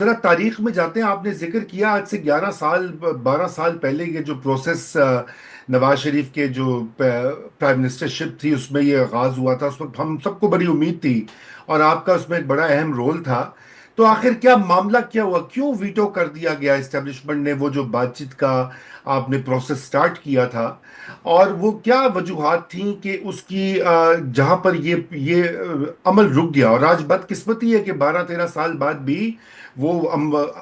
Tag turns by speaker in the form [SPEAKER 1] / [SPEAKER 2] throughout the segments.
[SPEAKER 1] ذرا تاریخ میں جاتے ہیں. آپ نے ذکر کیا آج سے 12 سال پہلے یہ جو پروسیس نواز شریف کے جو پرائم منسٹرشپ تھی اس میں یہ آغاز ہوا تھا. اس وقت ہم سب کو بڑی امید تھی اور آپ کا اس میں ایک بڑا اہم رول تھا. تو آخر کیا معاملہ کیا ہوا؟ کیوں ویٹو کر دیا گیا اسٹیبلشمنٹ نے وہ جو بات چیت کا آپ نے پروسیس سٹارٹ کیا تھا؟ اور وہ کیا وجوہات تھیں کہ اس کی جہاں پر یہ عمل رک گیا؟ اور آج بدقسمتی ہے کہ 12-13 سال بعد بھی وہ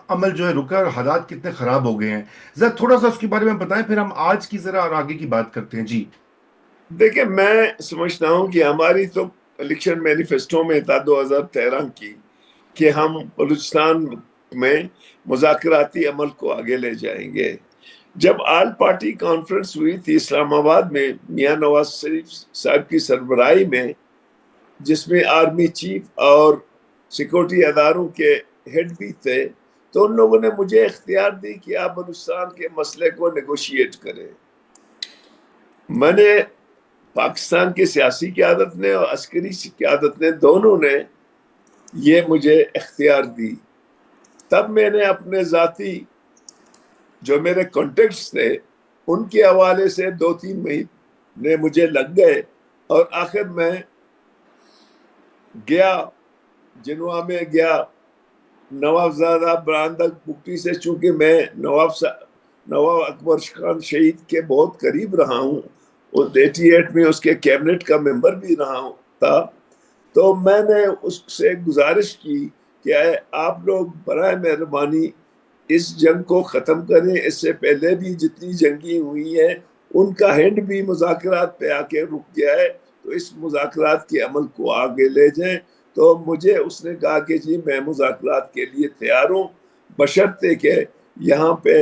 [SPEAKER 1] عمل جو ہے رکا اور حالات کتنے خراب ہو گئے ہیں. ذرا تھوڑا سا اس کے بارے میں بتائیں، پھر ہم آج کی ذرا اور آگے کی بات کرتے ہیں. جی
[SPEAKER 2] دیکھیں، میں سمجھتا ہوں کہ ہماری تو الیکشن مینیفیسٹو میں تھا 2013 کی کہ ہم بلوچستان میں مذاکراتی عمل کو آگے لے جائیں گے. جب آل پارٹی کانفرنس ہوئی تھی اسلام آباد میں میاں نواز شریف صاحب کی سربراہی میں، جس میں آرمی چیف اور سیکورٹی اداروں کے ہیڈ بھی تھے، تو ان لوگوں نے مجھے اختیار دی کہ آپ بلوچستان کے مسئلے کو نیگوشیٹ کریں. میں نے پاکستان کی سیاسی قیادت نے اور عسکری قیادت نے دونوں نے یہ مجھے اختیار دی. تب میں نے اپنے ذاتی جو میرے کانٹیکٹس تھے ان کے حوالے سے 2-3 مہینے مجھے لگ گئے، اور آخر میں گیا، جنوا میں گیا نوابزادہ براندہ بگٹی سے. چونکہ میں نواب اکبر خان شہید کے بہت قریب رہا ہوں اور 88 میں اس کے کیبنٹ کا ممبر بھی رہا ہوں تھا، تو میں نے اس سے گزارش کی کہ آپ لوگ برائے مہربانی اس جنگ کو ختم کریں. اس سے پہلے بھی جتنی جنگیں ہوئی ہیں ان کا ہینڈ بھی مذاکرات پہ آ کے رک گیا ہے، تو اس مذاکرات کے عمل کو آگے لے جائیں. تو مجھے اس نے کہا کہ جی میں مذاکرات کے لیے تیار ہوں، بشرطے کہ یہاں پہ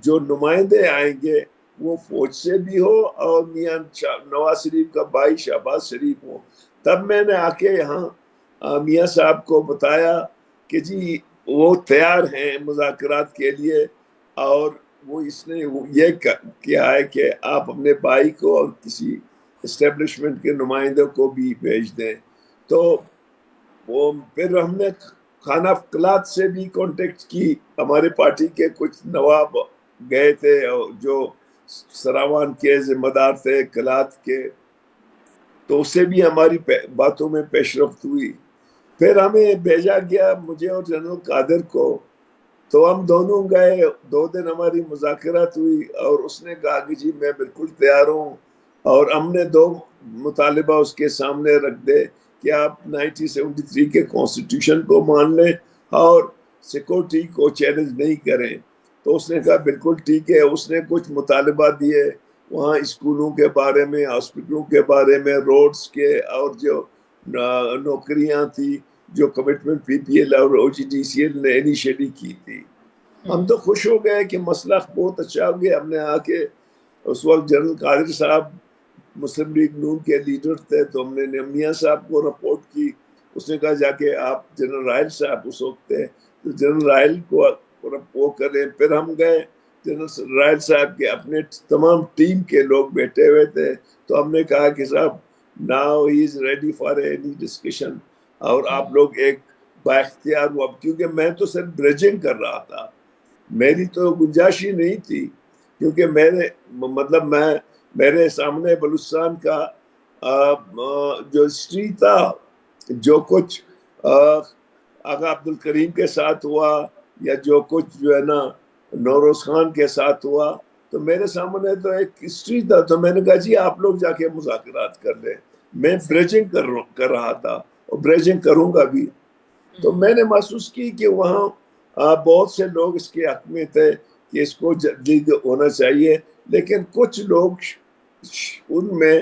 [SPEAKER 2] جو نمائندے آئیں گے وہ فوج سے بھی ہو اور میاں نواز شریف کا بھائی شہباز شریف ہو. تب میں نے آ کے یہاں میاں صاحب کو بتایا کہ جی وہ تیار ہیں مذاکرات کے لیے، اور وہ اس نے یہ کیا ہے کہ آپ اپنے بھائی کو اور کسی اسٹیبلشمنٹ کے نمائندوں کو بھی بھیج دیں. تو وہ پھر ہم نے خانہ قلات سے بھی کانٹیکٹ کی. ہمارے پارٹی کے کچھ نواب گئے تھے جو سراوان کے ذمہ دار تھے قلات کے، تو اس سے بھی ہماری باتوں میں پیش رفت ہوئی. پھر ہمیں بھیجا گیا مجھے اور جنرل قادر کو، تو ہم دونوں گئے. 2 دن ہماری مذاکرات ہوئی اور اس نے کہا کہ جی میں بالکل تیار ہوں، اور ہم نے 2 مطالبہ اس کے سامنے رکھ دے کہ آپ 1973 کے کانسٹیٹیوشن کو مان لیں اور سیکورٹی کو چیلنج نہیں کریں. تو اس نے کہا بالکل ٹھیک ہے. اس نے کچھ مطالبہ دیے وہاں اسکولوں کے بارے میں، ہاسپٹلوں کے بارے میں، روڈز کے، اور جو نوکریاں تھی جو کمٹمنٹ پی پی ایل اور او جی ڈی سی ایل نے انیشیٹلی کی تھی. ہم تو خوش ہو گئے کہ مسئلہ بہت اچھا ہو گیا. ہم نے آ کے اس وقت جنرل قادر صاحب مسلم لیگ نون کے لیڈر تھے، تو ہم نے میاں صاحب کو رپورٹ کی. اس نے کہا جا کے آپ جنرل رائل صاحب اس وقت تھے تو جنرل رائل کو وہ کریں. پھر ہم گئے، جنرل رائل صاحب کے اپنے تمام ٹیم کے لوگ بیٹھے ہوئے تھے، تو ہم نے کہا کہ صاحب now he is ready for any discussion, اور آپ لوگ ایک با اختیار ہوا. کیونکہ میں تو صرف بریجنگ کر رہا تھا، میری تو گنجائش ہی نہیں تھی، کیونکہ میرے سامنے بلوچستان کا جو ہسٹری تھا، جو کچھ آغا عبدالکریم کے ساتھ ہوا یا جو کچھ جو ہے نا نوروز خان کے ساتھ ہوا، تو میرے سامنے تو ایک ہسٹری تھا. تو میں نے کہا جی آپ لوگ جا کے مذاکرات کر لیں. میں بریجنگ کر رہا تھا اور بریجنگ کروں گا بھی. تو میں نے محسوس کی کہ وہاں بہت سے لوگ اس کے حق میں تھے کہ اس کو جلدی ہونا چاہیے، لیکن کچھ لوگ ان میں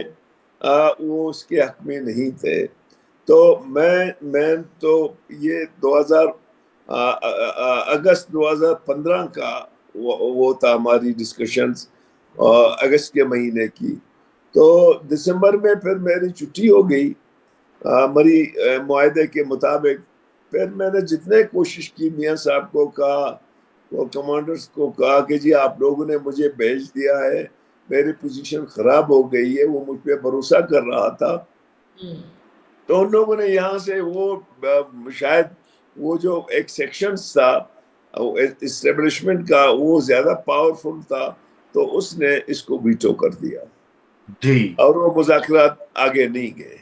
[SPEAKER 2] وہ اس کے حق میں نہیں تھے. تو میں تو یہ 2000 اگست 2015 کا وہ تھا ہماری ڈسکشنز اگست کے مہینے کی. تو دسمبر میں پھر میری چھٹی ہو گئی ہماری معاہدے کے مطابق. پھر میں نے جتنے کوشش کی میاں صاحب کو کہا، وہ کمانڈرز کو کہا کہ جی آپ لوگوں نے مجھے بھیج دیا ہے، میری پوزیشن خراب ہو گئی ہے. وہ مجھ پہ بھروسہ کر رہا تھا. تو ان لوگوں نے یہاں سے وہ شاید وہ جو ایک سیکشنز تھا اسٹیبلشمنٹ کا وہ زیادہ پاورفل تھا تو اس نے اس کو ویٹو کر دیا
[SPEAKER 1] جی
[SPEAKER 2] اور وہ مذاکرات آگے نہیں گئے.